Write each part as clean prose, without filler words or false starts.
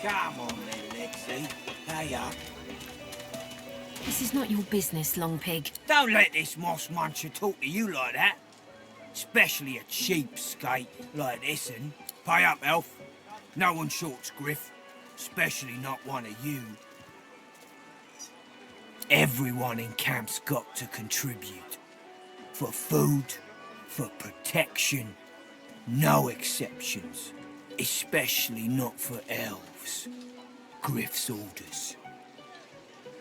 Come on then, Lexi. Pay up. This is not your business, Long Pig. Don't let this moss muncher talk to you like that. Especially a cheapskate like this one. Pay up, elf. No one shorts griff. Especially not one of you. Everyone in camp's got to contribute. For food, for protection. No exceptions. Especially not for elves. Griff's orders.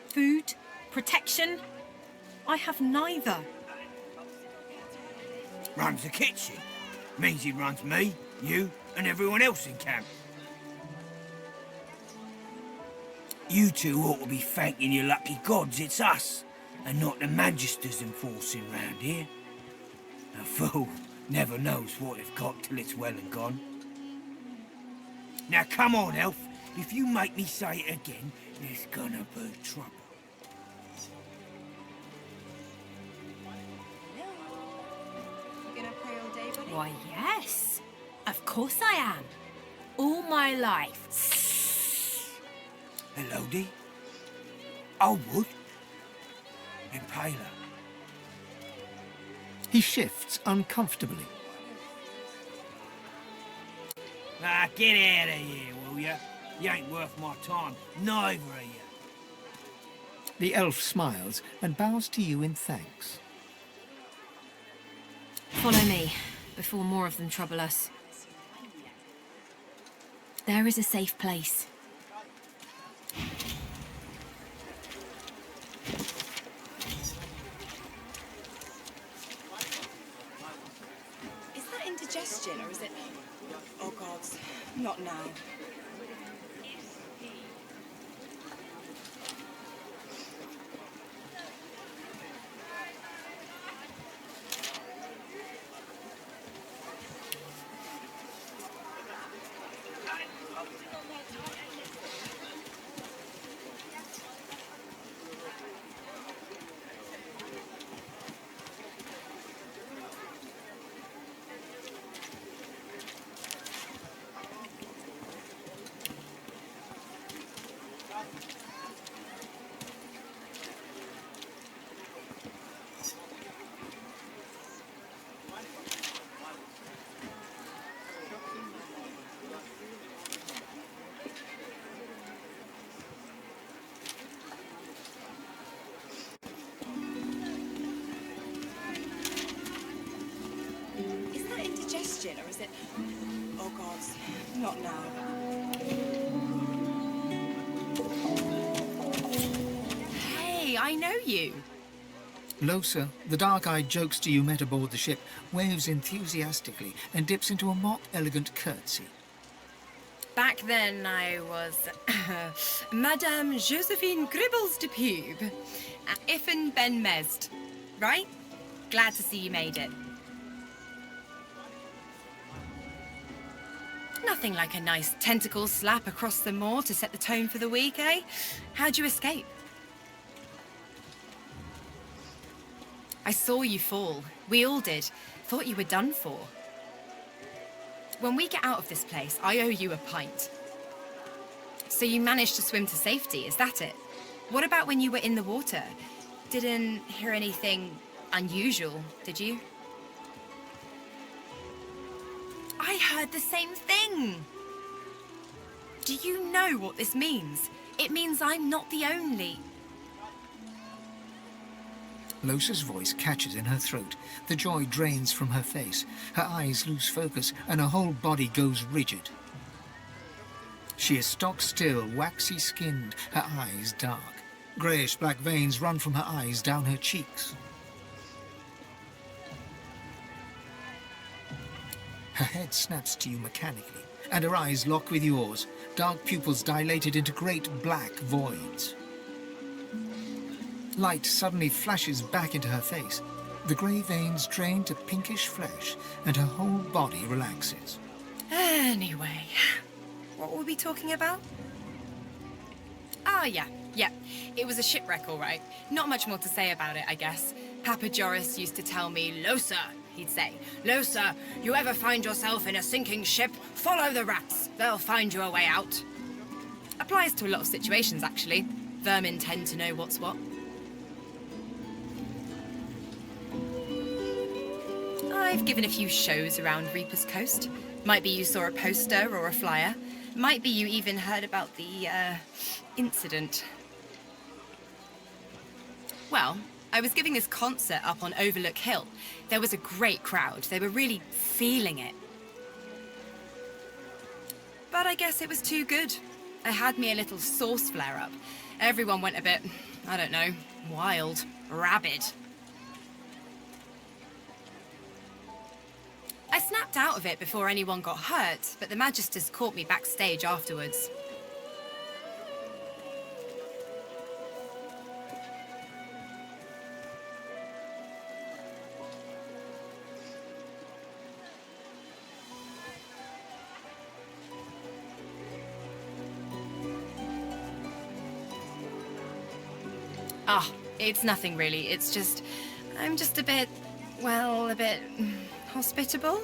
Food? Protection? I have neither. Runs the kitchen. Means he runs me, you, and everyone else in camp. You two ought to be thanking your lucky gods it's us, and not the Magisters enforcing round here. A fool never knows what they've got till it's well and gone. Now come on, elf. If you make me say it again, there's gonna be trouble. You gonna pray all day, buddy? Why, yes. Of course I am. All my life. Hello, Dee. Oh, wood. Impaler. He shifts uncomfortably. Ah, get out of here, will ya? You ain't worth my time, neither are you. The elf smiles and bows to you in thanks. Follow me, before more of them trouble us. There is a safe place. Is that indigestion, or is it... Oh, gods. Not now. Or is it... Oh, gods. Not now. Hey, I know you. Losa, the dark-eyed jokester you met aboard the ship, waves enthusiastically and dips into a mock elegant curtsy. Back then I was Madame Josephine Gribbles de Pube. Iffen Ben Mezd. Right? Glad to see you made it. Nothing like a nice tentacle slap across the moor to set the tone for the week, eh? How'd you escape? I saw you fall. We all did. Thought you were done for. When we get out of this place, I owe you a pint. So you managed to swim to safety, is that it? What about when you were in the water? Didn't hear anything unusual, did you? I heard the same thing. Do you know what this means? It means I'm not the only. Losa's voice catches in her throat. The joy drains from her face. Her eyes lose focus, and her whole body goes rigid. She is stock-still, waxy-skinned, her eyes dark. Greyish-black veins run from her eyes down her cheeks. Her head snaps to you mechanically, and her eyes lock with yours, dark pupils dilated into great black voids. Light suddenly flashes back into her face. The grey veins drain to pinkish flesh, and her whole body relaxes. Anyway, what were we talking about? Ah, yeah. It was a shipwreck, all right. Not much more to say about it, I guess. Papa Joris used to tell me, Losa, he'd say, Losa, you ever find yourself in a sinking ship, follow the rats. They'll find you a way out. Applies to a lot of situations, actually. Vermin tend to know what's what. I've given a few shows around Reaper's Coast. Might be you saw a poster or a flyer. Might be you even heard about the, incident. Well, I was giving this concert up on Overlook Hill. There was a great crowd. They were really feeling it. But I guess it was too good. I had me a little source flare-up. Everyone went a bit, I don't know, wild, rabid. I snapped out of it before anyone got hurt, but the Magisters caught me backstage afterwards. Ah, it's nothing really. It's just, I'm just a bit, well, a bit hospitable.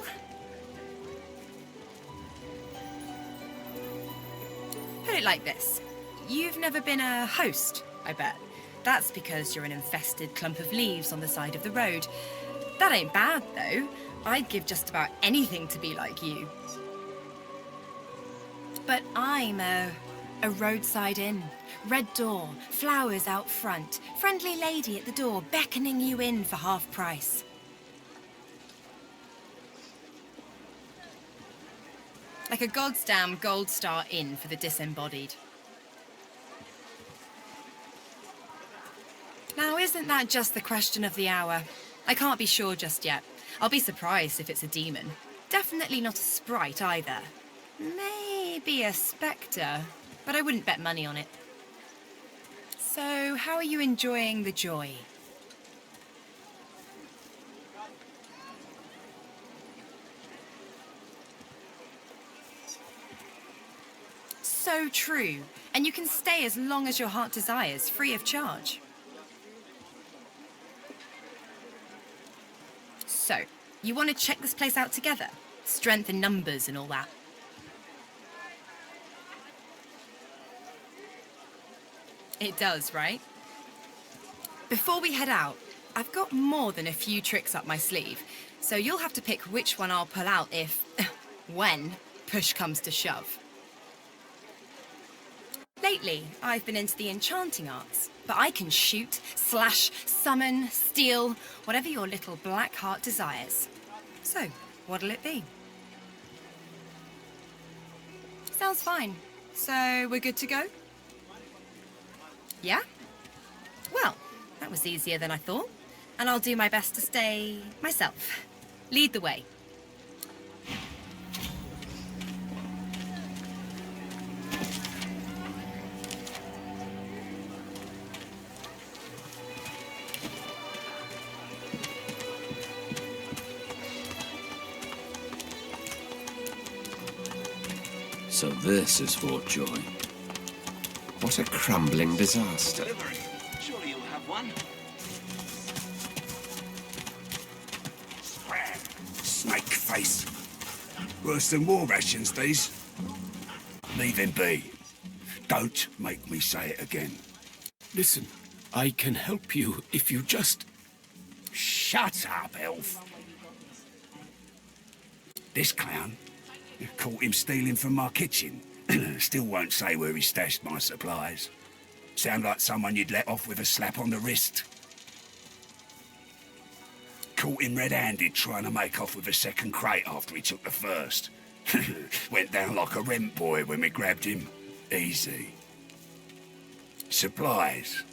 Put it like this. You've never been a host, I bet. That's because you're an infested clump of leaves on the side of the road. That ain't bad, though. I'd give just about anything to be like you. But I'm a roadside inn. Red door, flowers out front, friendly lady at the door beckoning you in for half price. Like a goddamn gold star inn for the disembodied. Now, isn't that just the question of the hour? I can't be sure just yet. I'll be surprised if it's a demon. Definitely not a sprite either. Maybe a spectre, but I wouldn't bet money on it. So, how are you enjoying the joy? So true. And you can stay as long as your heart desires, free of charge. So, you want to check this place out together? Strength in numbers and all that. It does, right? Before we head out, I've got more than a few tricks up my sleeve, so you'll have to pick which one I'll pull out if, when, push comes to shove. Lately, I've been into the enchanting arts, but I can shoot, slash, summon, steal, whatever your little black heart desires. So, what'll it be? Sounds fine. So, we're good to go? Yeah? Well, that was easier than I thought. And I'll do my best to stay myself. Lead the way. So this is Fort Joy. What a crumbling disaster. Delivery. Surely you'll have one. Snake face. Worse than war rations, these. Leave him be. Don't make me say it again. Listen, I can help you if you just... Shut up, elf. This clown, caught him stealing from my kitchen. Still won't say where he stashed my supplies. Sound like someone you'd let off with a slap on the wrist. Caught him red-handed trying to make off with a second crate after he took the first. Went down like a rent boy when we grabbed him. Easy. Supplies.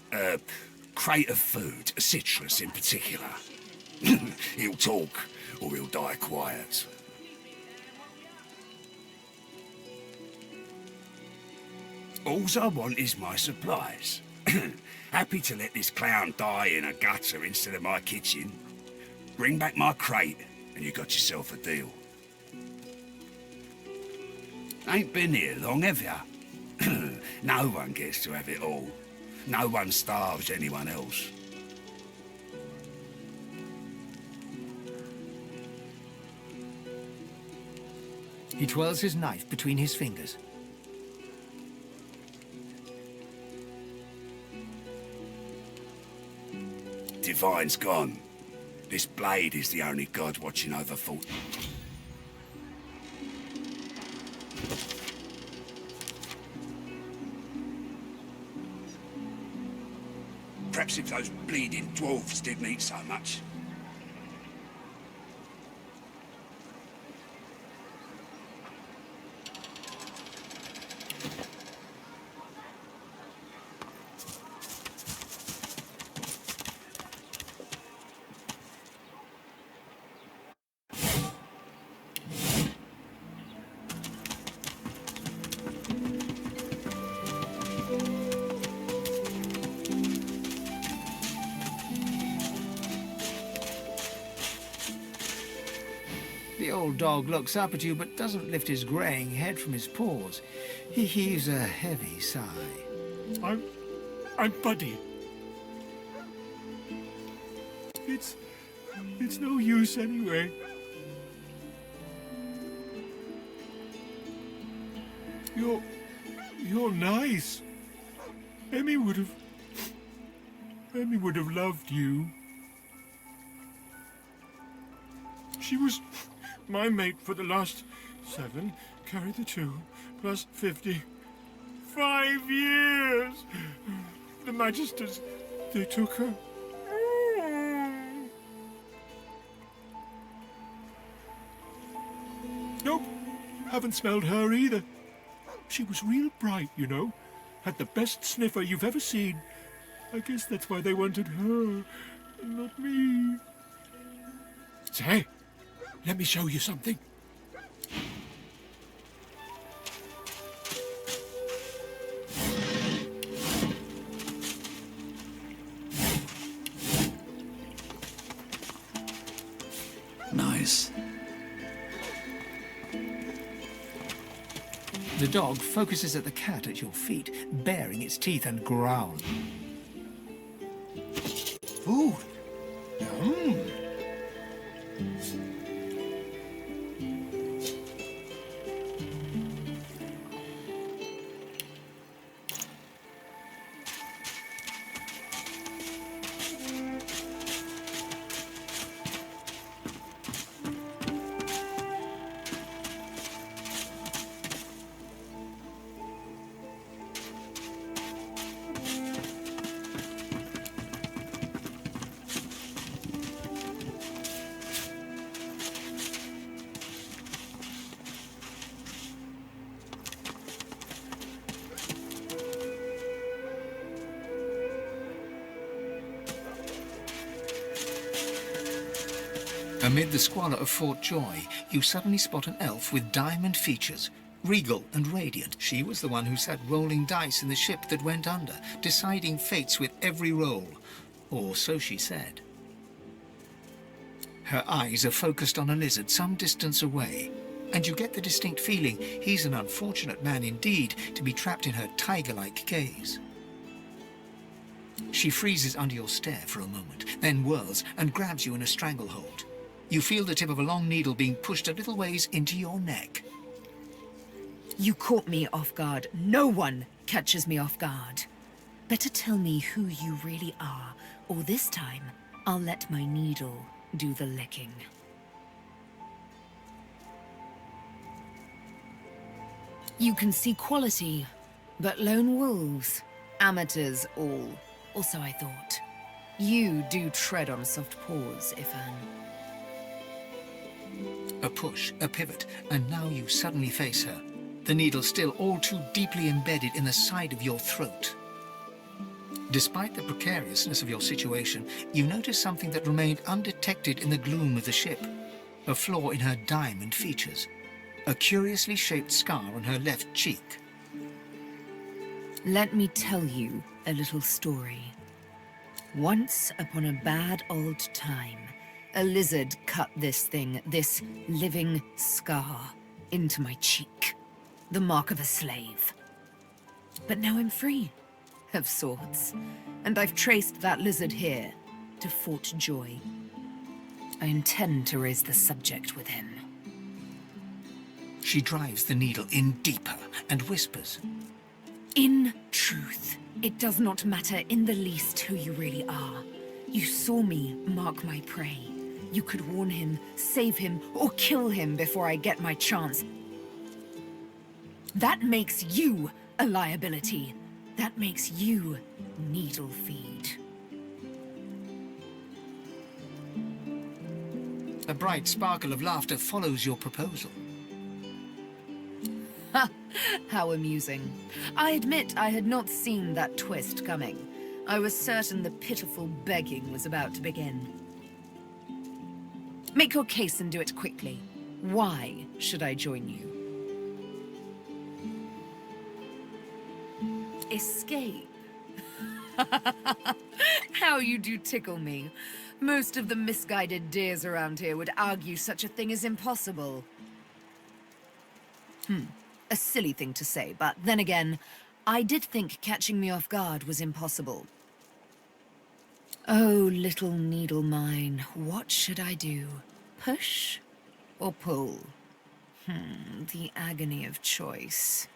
Crate of food, citrus in particular. He'll talk, or he'll die quiet. Alls I want is my supplies. Happy to let this clown die in a gutter instead of my kitchen. Bring back my crate, and you got yourself a deal. Ain't been here long, have ya? No one gets to have it all. No one starves anyone else. He twirls his knife between his fingers. Divine's gone. This blade is the only god watching over Fort. Perhaps if those bleeding dwarves didn't eat so much. The old dog looks up at you but doesn't lift his greying head from his paws. He heaves a heavy sigh. I'm Buddy. It's no use anyway. You're nice. Emmy would have loved you. She was my mate for the last 7, carry the 2, plus 50. 5 years! The Magisters, they took her. Nope, haven't smelled her either. She was real bright, you know. Had the best sniffer you've ever seen. I guess that's why they wanted her, and not me. Say, let me show you something. Nice. The dog focuses at the cat at your feet, baring its teeth and growling. Food. Yum. Amid the squalor of Fort Joy, you suddenly spot an elf with diamond features. Regal and radiant, she was the one who sat rolling dice in the ship that went under, deciding fates with every roll. Or so she said. Her eyes are focused on a lizard some distance away, and you get the distinct feeling he's an unfortunate man indeed to be trapped in her tiger-like gaze. She freezes under your stare for a moment, then whirls and grabs you in a stranglehold. You feel the tip of a long needle being pushed a little ways into your neck. You caught me off guard. No one catches me off guard. Better tell me who you really are, or this time, I'll let my needle do the licking. You can see quality, but lone wolves, amateurs all. Or so I thought. You do tread on soft paws, Ifan. A push, a pivot, and now you suddenly face her. The needle still all too deeply embedded in the side of your throat. Despite the precariousness of your situation, you notice something that remained undetected in the gloom of the ship. A flaw in her diamond features. A curiously shaped scar on her left cheek. Let me tell you a little story. Once upon a bad old time, a lizard cut this thing, this living scar, into my cheek. The mark of a slave. But now I'm free, of sorts. And I've traced that lizard here, to Fort Joy. I intend to raise the subject with him. She drives the needle in deeper and whispers. In truth, it does not matter in the least who you really are. You saw me mark my prey. You could warn him, save him, or kill him before I get my chance. That makes you a liability. That makes you needle feed. A bright sparkle of laughter follows your proposal. Ha! How amusing. I admit I had not seen that twist coming. I was certain the pitiful begging was about to begin. Make your case and do it quickly. Why should I join you? Escape? How you do tickle me. Most of the misguided deers around here would argue such a thing is impossible. A silly thing to say, but then again, I did think catching me off guard was impossible. Oh, little needle mine, what should I do? Push or pull? The agony of choice.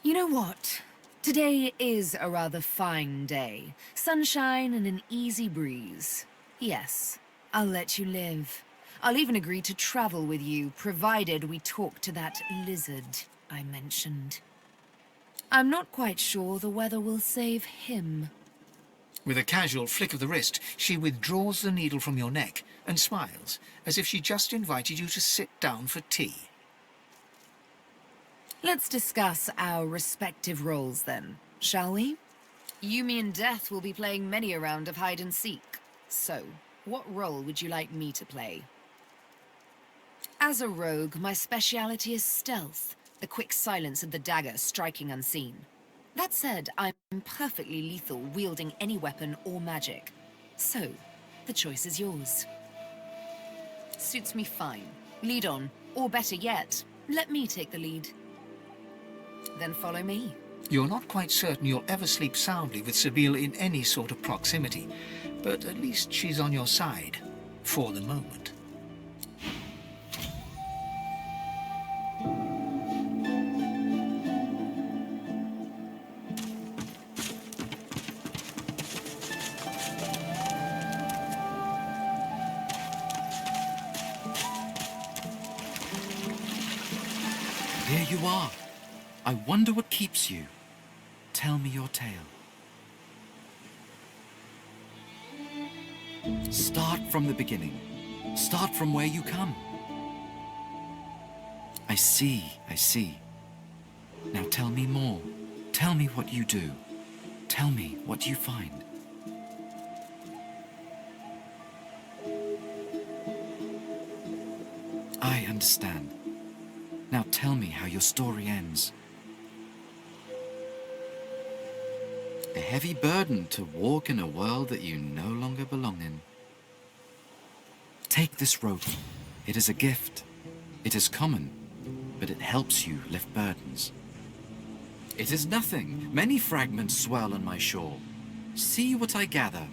You know what? Today is a rather fine day. Sunshine and an easy breeze. Yes, I'll let you live. I'll even agree to travel with you, provided we talk to that lizard I mentioned. I'm not quite sure the weather will save him. With a casual flick of the wrist, she withdraws the needle from your neck and smiles, as if she just invited you to sit down for tea. Let's discuss our respective roles then, shall we? You, me, and Death will be playing many a round of hide and seek. So, what role would you like me to play? As a rogue, my speciality is stealth, the quick silence of the dagger striking unseen. That said, I'm perfectly lethal wielding any weapon or magic. So, the choice is yours. Suits me fine. Lead on, or better yet, let me take the lead. Then follow me. You're not quite certain you'll ever sleep soundly with Sabine in any sort of proximity, but at least she's on your side, for the moment. Here you are. I wonder what keeps you. Tell me your tale. Start from the beginning. Start from where you come. I see, I see. Now tell me more. Tell me what you do. Tell me what you find. I understand. Now tell me how your story ends. A heavy burden to walk in a world that you no longer belong in. Take this rope. It is a gift. It is common, but it helps you lift burdens. It is nothing. Many fragments swirl on my shore. See what I gather.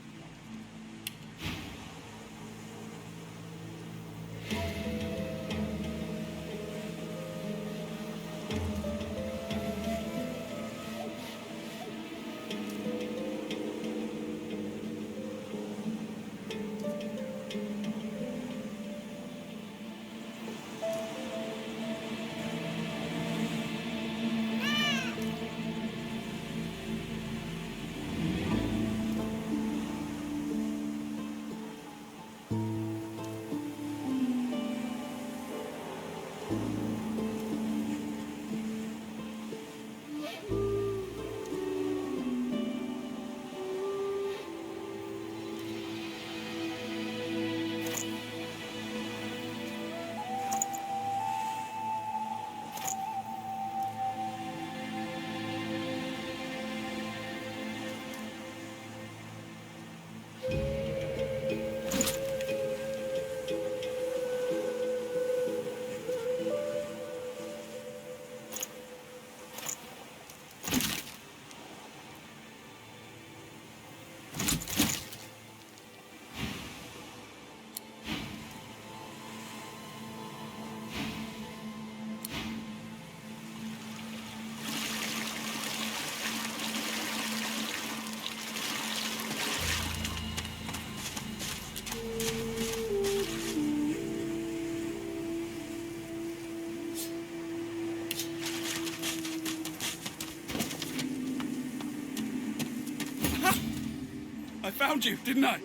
I found you, didn't I?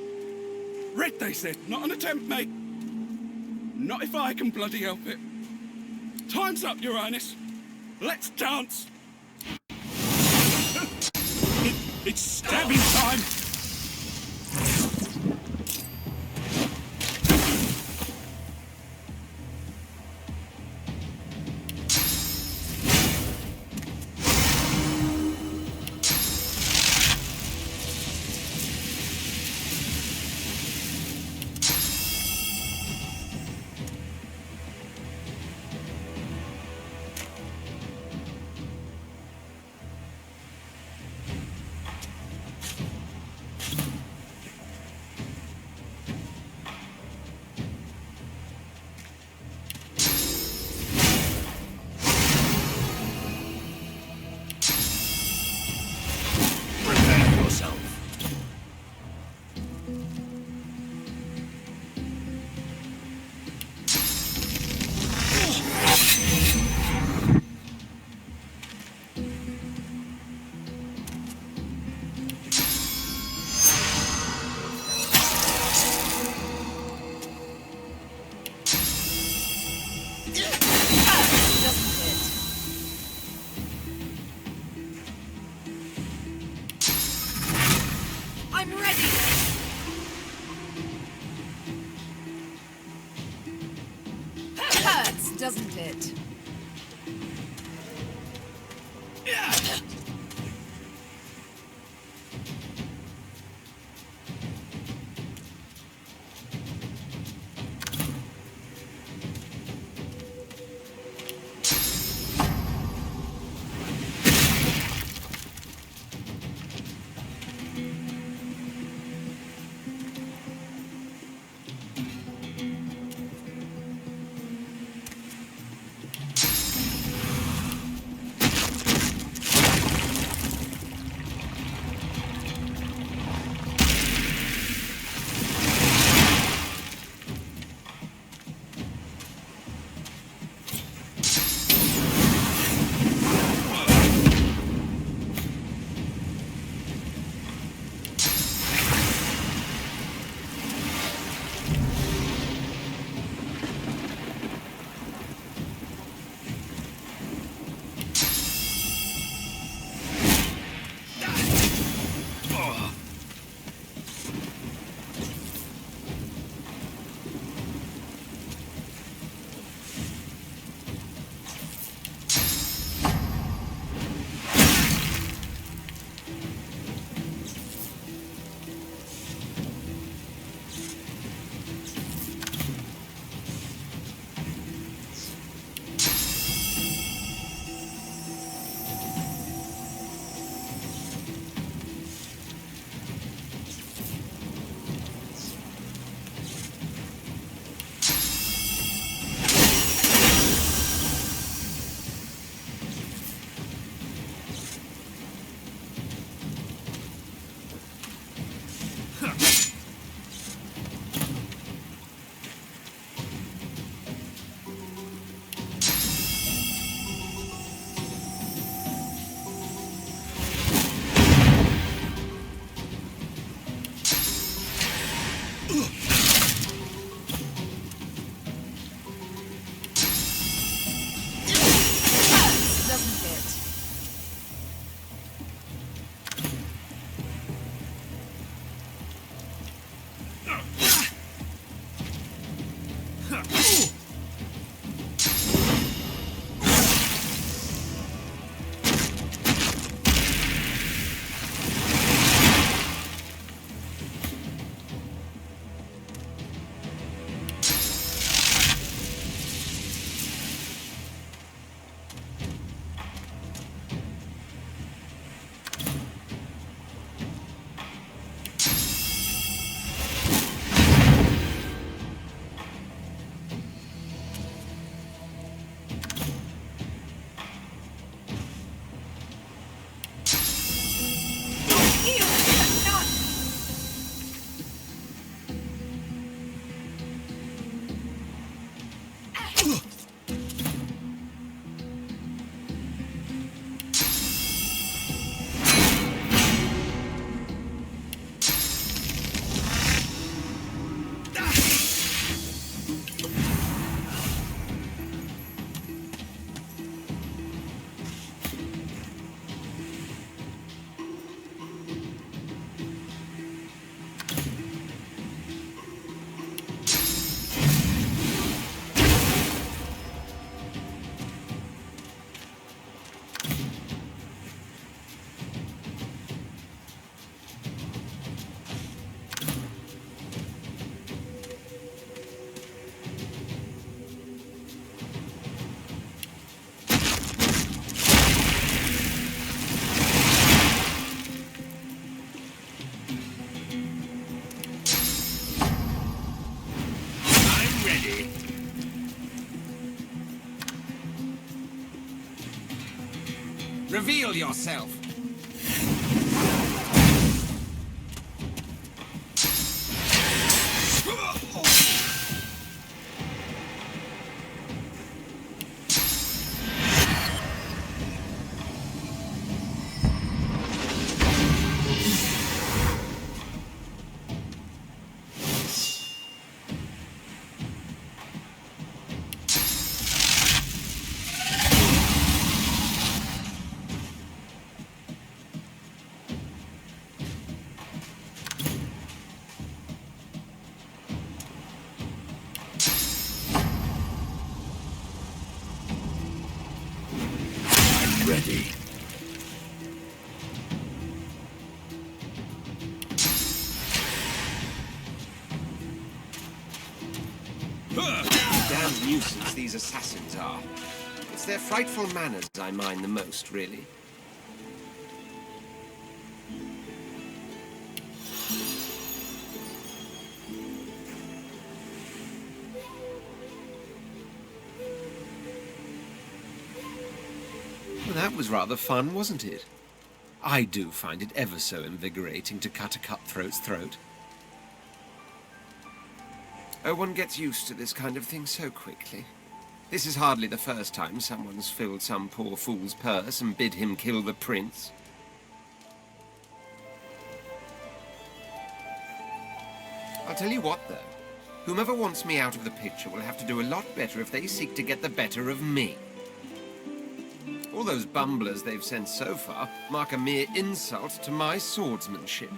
Red, they said. Not an attempt, mate. Not if I can bloody help it. Time's up, Your Highness. Let's dance. It's stabbing time. Doesn't it? ready. Reveal yourself. Ready. Damn nuisance these assassins are. It's their frightful manners I mind the most, really. Well, that was rather fun, wasn't it? I do find it ever so invigorating to cut a cutthroat's throat. Oh, one gets used to this kind of thing so quickly. This is hardly the first time someone's filled some poor fool's purse and bid him kill the prince. I'll tell you what, though. Whomever wants me out of the picture will have to do a lot better if they seek to get the better of me. All those bumblers they've sent so far mark a mere insult to my swordsmanship.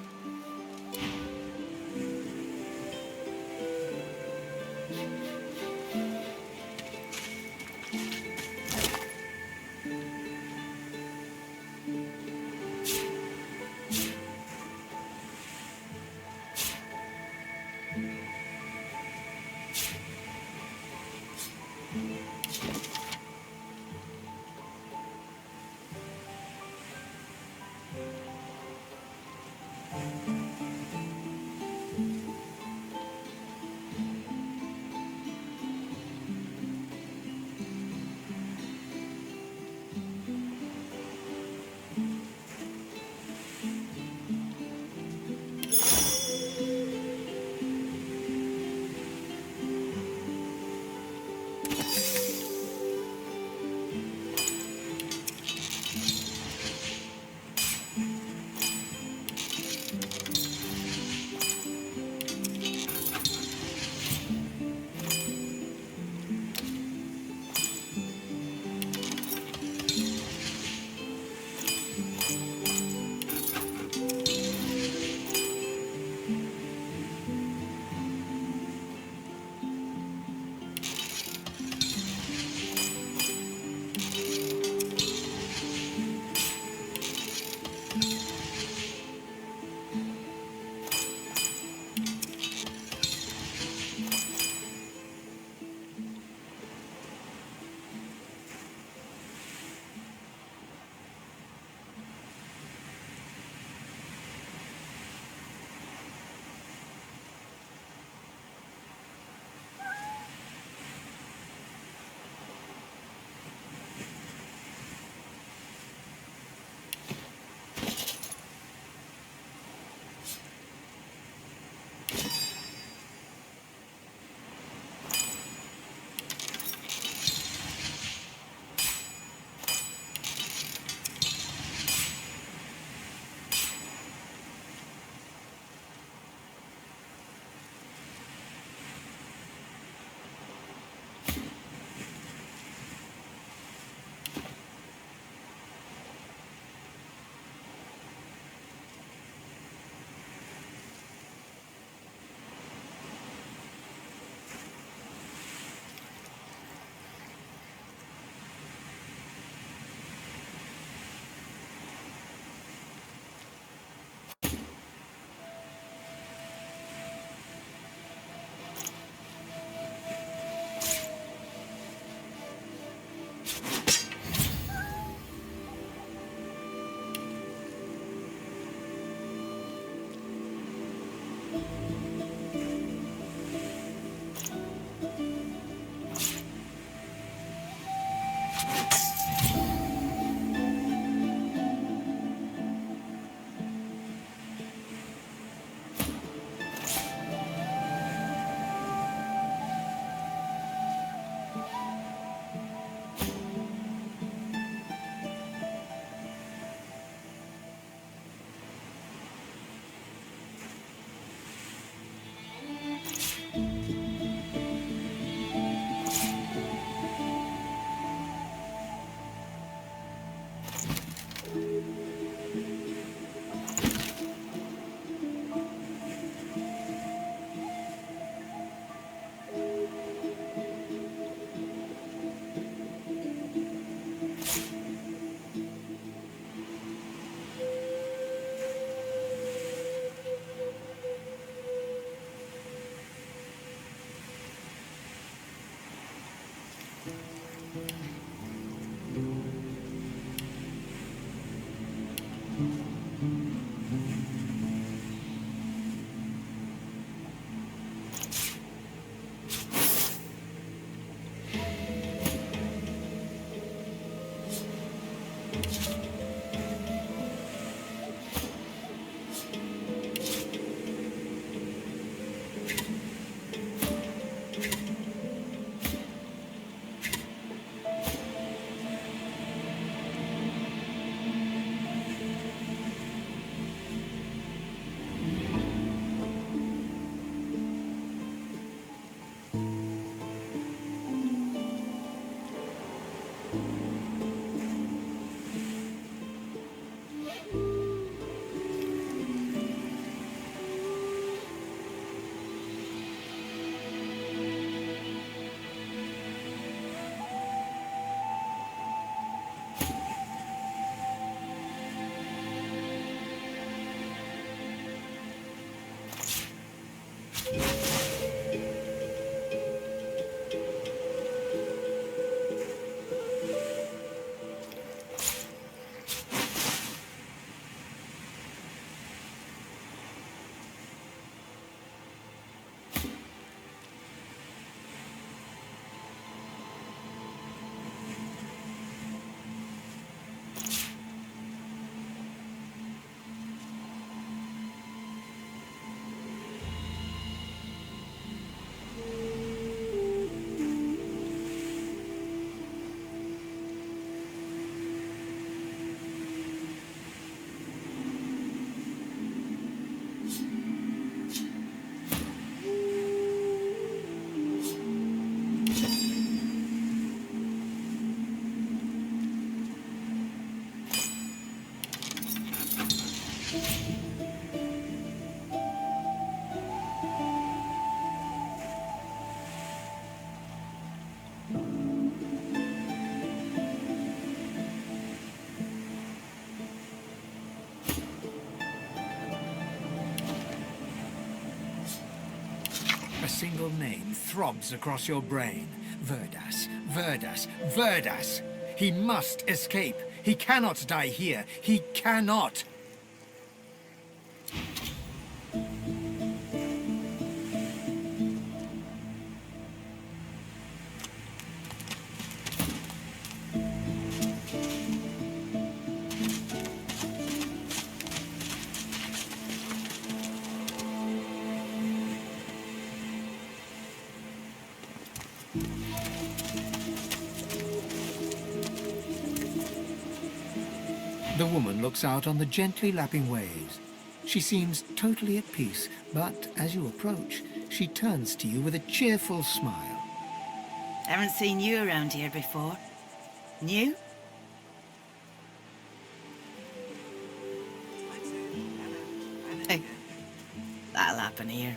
single name throbs across your brain. Verdas, Verdas, Verdas! He must escape. He cannot die here. He cannot! The woman looks out on the gently lapping waves. She seems totally at peace, but as you approach, she turns to you with a cheerful smile. Haven't seen you around here before. New? Hey, that'll happen here.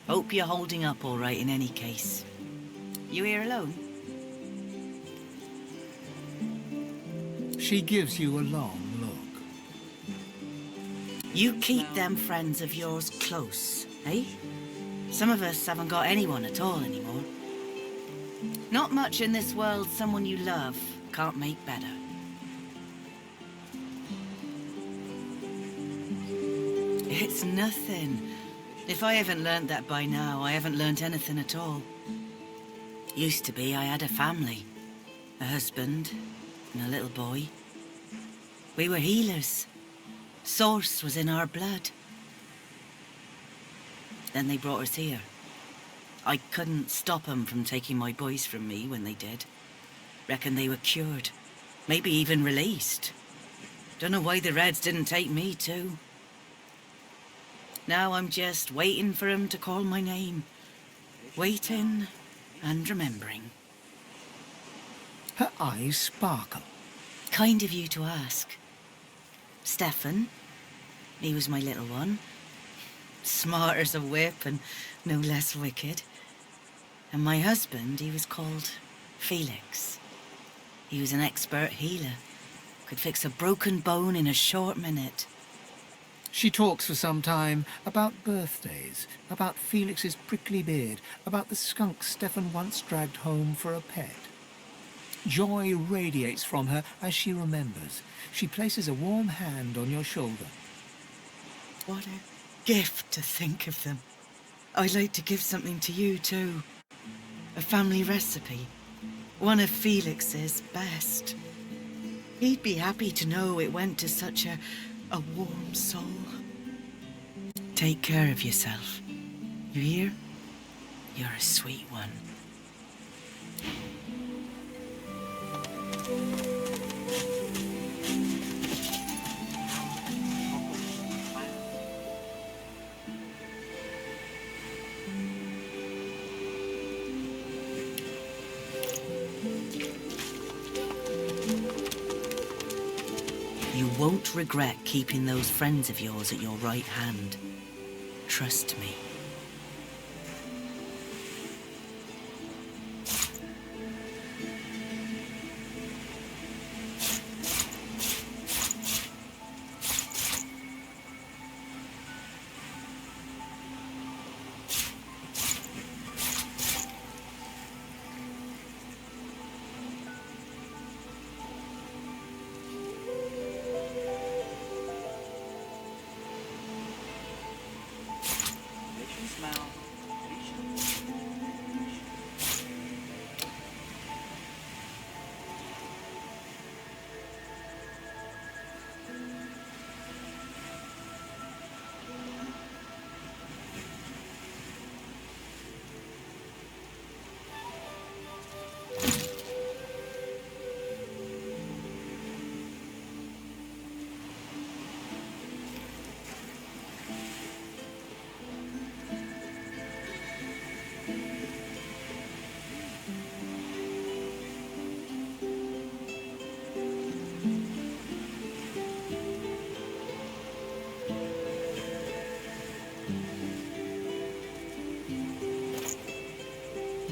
Hope you're holding up all right in any case. You here alone? She gives you a long look. You keep them friends of yours close, eh? Some of us haven't got anyone at all anymore. Not much in this world someone you love can't make better. It's nothing. If I haven't learnt that by now, I haven't learnt anything at all. Used to be I had a family. A husband and a little boy. We were healers. Source was in our blood. Then they brought us here. I couldn't stop them from taking my boys from me when they did. Reckon they were cured. Maybe even released. Don't know why the Reds didn't take me too. Now I'm just waiting for them to call my name. Waiting and remembering. Her eyes sparkle. Kind of you to ask. Stefan, he was my little one. Smart as a whip and no less wicked. And my husband, he was called Felix. He was an expert healer. Could fix a broken bone in a short minute. She talks for some time about birthdays, about Felix's prickly beard, about the skunk Stefan once dragged home for a pet. Joy radiates from her as she remembers. She places a warm hand on your shoulder. What a gift to think of them. I'd like to give something to you too. A family recipe. One of Felix's best. He'd be happy to know it went to such a warm soul. Take care of yourself. You hear? You're a sweet one. You won't regret keeping those friends of yours at your right hand. Trust me.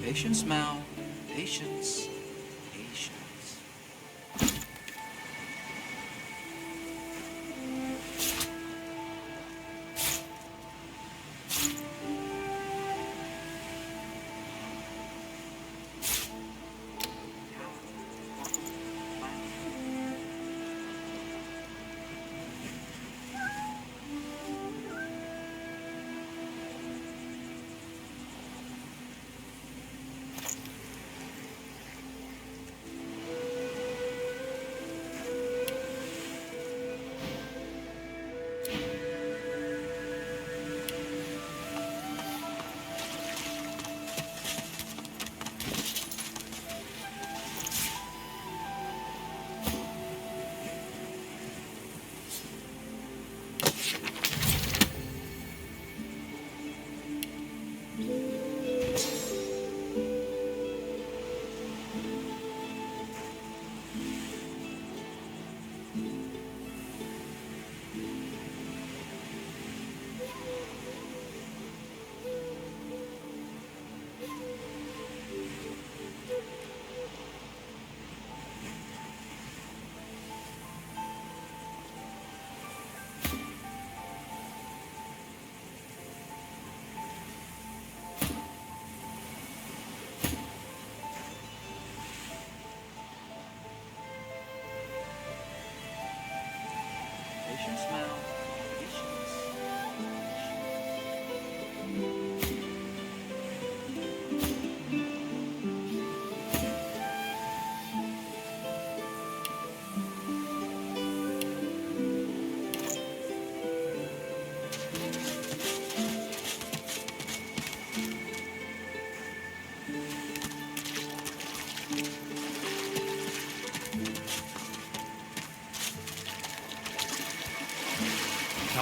Patience, Mal. Patience. Patience.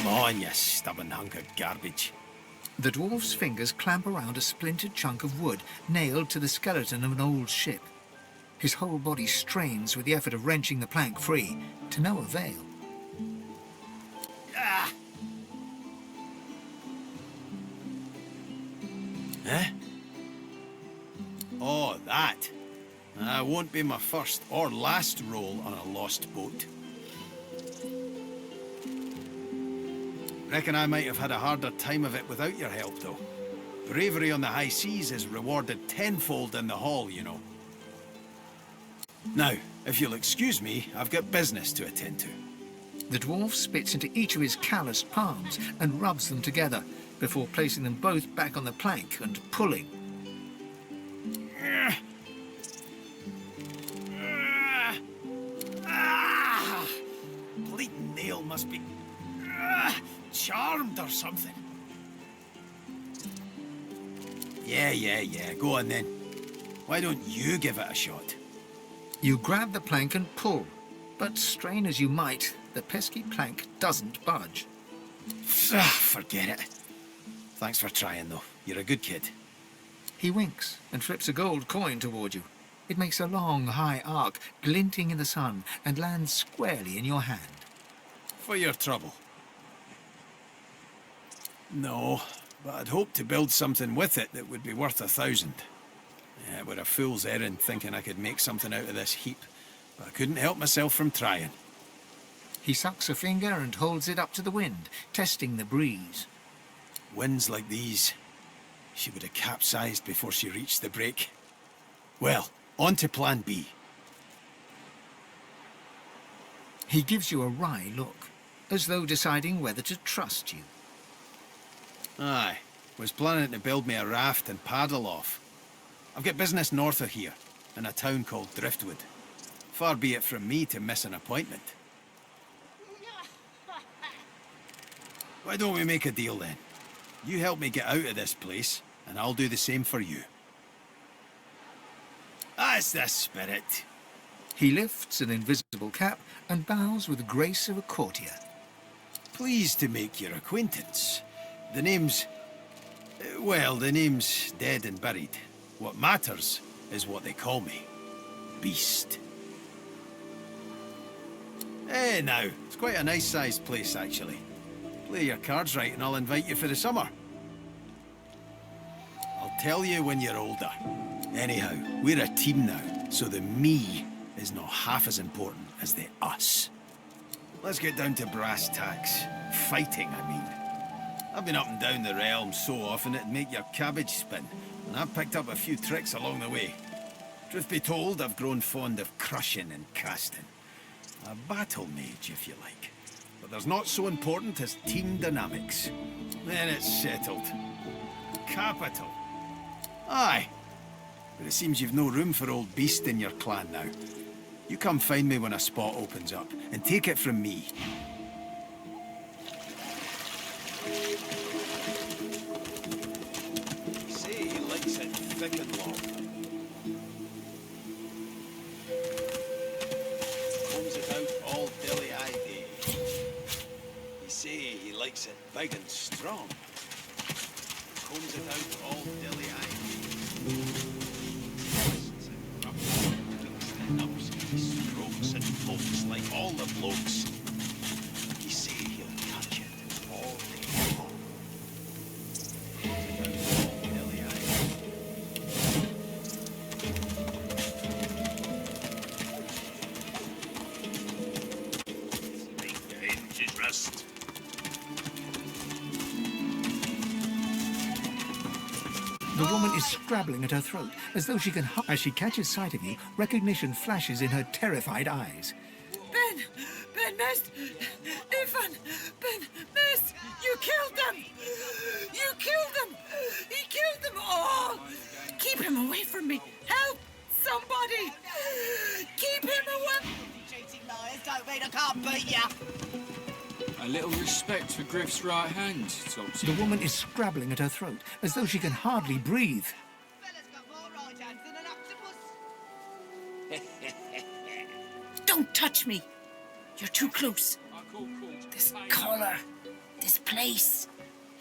Come on, you stubborn hunk of garbage. The dwarf's fingers clamp around a splintered chunk of wood nailed to the skeleton of an old ship. His whole body strains with the effort of wrenching the plank free, to no avail. Ah! Huh? Oh, that. That won't be my first or last roll on a lost boat. Reckon I might have had a harder time of it without your help, though. Bravery on the high seas is rewarded tenfold in the hall, you know. Now, if you'll excuse me, I've got business to attend to. The dwarf spits into each of his calloused palms and rubs them together before placing them both back on the plank and pulling. Bleeding nail must be charmed or something. Yeah. Go on then. Why don't you give it a shot? You grab the plank and pull, but strain as you might, the pesky plank doesn't budge. Forget it. Thanks for trying, though. You're a good kid. He winks and flips a gold coin toward you. It makes a long, high arc, glinting in the sun, and lands squarely in your hand. For your trouble. No, but I'd hoped to build something with it that would be worth 1,000. Yeah, it were a fool's errand thinking I could make something out of this heap, but I couldn't help myself from trying. He sucks a finger and holds it up to the wind, testing the breeze. Winds like these, she would have capsized before she reached the break. Well, on to plan B. He gives you a wry look, as though deciding whether to trust you. Aye, was planning to build me a raft and paddle off. I've got business north of here, in a town called Driftwood. Far be it from me to miss an appointment. Why don't we make a deal then? You help me get out of this place, and I'll do the same for you. That's the spirit. He lifts an invisible cap and bows with the grace of a courtier. Pleased to make your acquaintance. The name's... well, the name's dead and buried. What matters is what they call me. Beast. Hey, now, it's quite a nice-sized place, actually. Play your cards right and I'll invite you for the summer. I'll tell you when you're older. Anyhow, we're a team now, so the me is not half as important as the us. Let's get down to brass tacks. Fighting, I mean. I've been up and down the realm so often it'd make your cabbage spin, and I've picked up a few tricks along the way. Truth be told, I've grown fond of crushing and casting. A battle mage, if you like. But there's not so important as team dynamics. Then it's settled. Capital. Aye. But it seems you've no room for old Beast in your clan now. You come find me when a spot opens up, and take it from me. Say he likes it thick and long. Combs it out all dilly-eye day. He say he likes it big and strong. Combs it out all dilly-eye day. He strokes and pokes like all the blokes. He say he'll touch it all day long. Hinges rust. The woman is scrabbling at her throat, as though she can... As she catches sight of you, recognition flashes in her terrified eyes. Ben, miss! Ethan! Ben, miss! You killed them! You killed them! He killed them all! Keep him away from me! Help! Somebody! Keep him away! Cheating liars don't mean I can't beat ya! A little respect for Griff's right hand, Topsy. The woman is scrabbling at her throat, as though she can hardly breathe. Fella's got more right hands than an octopus. Don't touch me! You're too close. This collar. This place,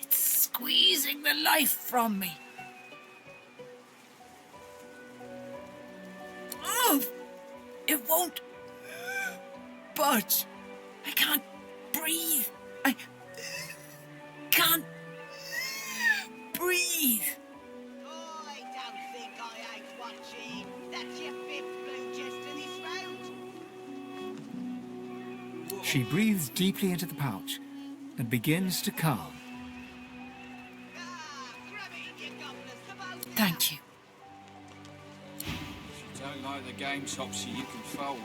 it's squeezing the life from me. Oh, it won't budge. I can't breathe. I can't breathe. I don't think I ain't watching. That's your fifth blue chest in this round. She breathes deeply into the pouch and begins to calm. Thank you. If you don't like the game, Topsy, you can fold.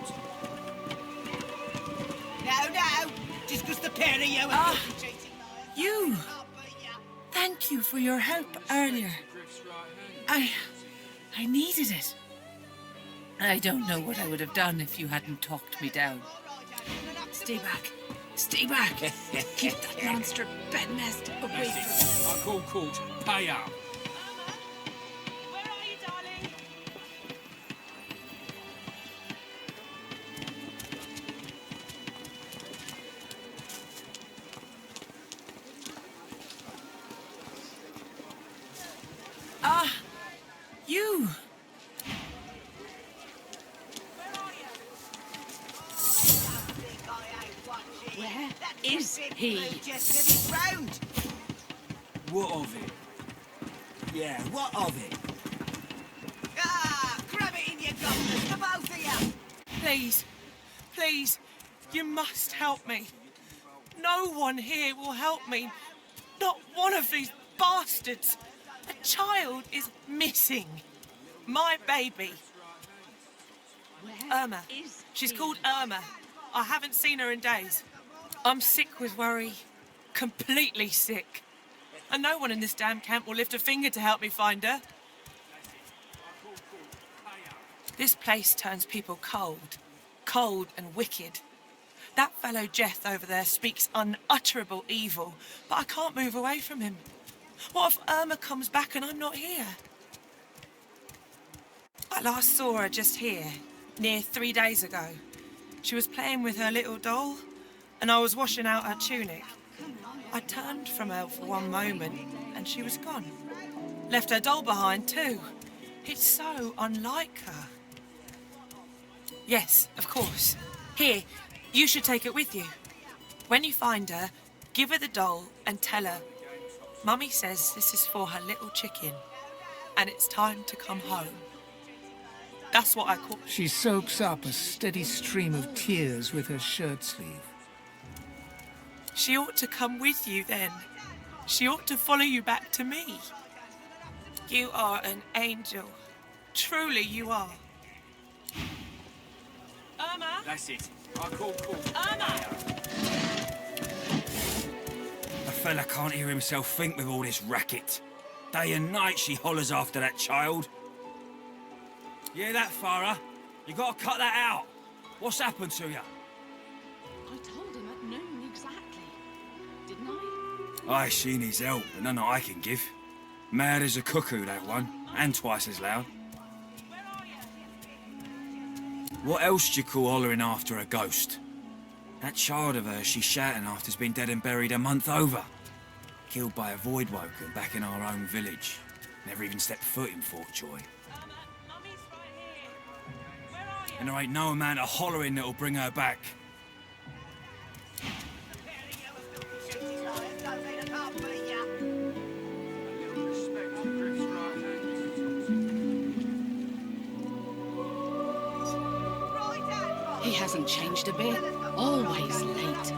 No, just because the pair of you are cheating. You. Thank you for your help earlier. I needed it. I don't know what I would have done if you hadn't talked me down. Stay back. Stay back. Keep that monster bed nest away from me. I call court. Pay up. Where are you, darling? You. Where is he? Just in this round. What of it? Yeah, what of it? Grab it in your goblins, the both of you. Please, please, you must help me. No one here will help me. Not one of these bastards. A child is missing. My baby. Irma. She's called Irma. I haven't seen her in days. I'm sick with worry. Completely sick. And no one in this damn camp will lift a finger to help me find her. This place turns people cold. Cold and wicked. That fellow Jeth over there speaks unutterable evil, but I can't move away from him. What if Irma comes back and I'm not here? I last saw her just here, near 3 days ago. She was playing with her little doll, and I was washing out her tunic. I turned from her for one moment, and she was gone. Left her doll behind, too. It's so unlike her. Yes, of course. Here, you should take it with you. When you find her, give her the doll and tell her, Mummy says this is for her little chicken, and it's time to come home. That's what I call... She soaks up a steady stream of tears with her shirt sleeve. She ought to come with you then. She ought to follow you back to me. You are an angel. Truly you are. Irma? That's it. I call court. Irma! A fella can't hear himself think with all this racket. Day and night she hollers after that child. Yeah, that, Farah? You gotta cut that out. What's happened to you? I told him at noon exactly. Didn't I? Aye, she needs help, but none that I can give. Mad as a cuckoo, that one, and twice as loud. What else do you call hollering after a ghost? That child of hers she's shouting after's been dead and buried a month over. Killed by a void woken back in our own village. Never even stepped foot in Fort Joy. And there ain't no amount of hollering that'll bring her back. He hasn't changed a bit. Always late.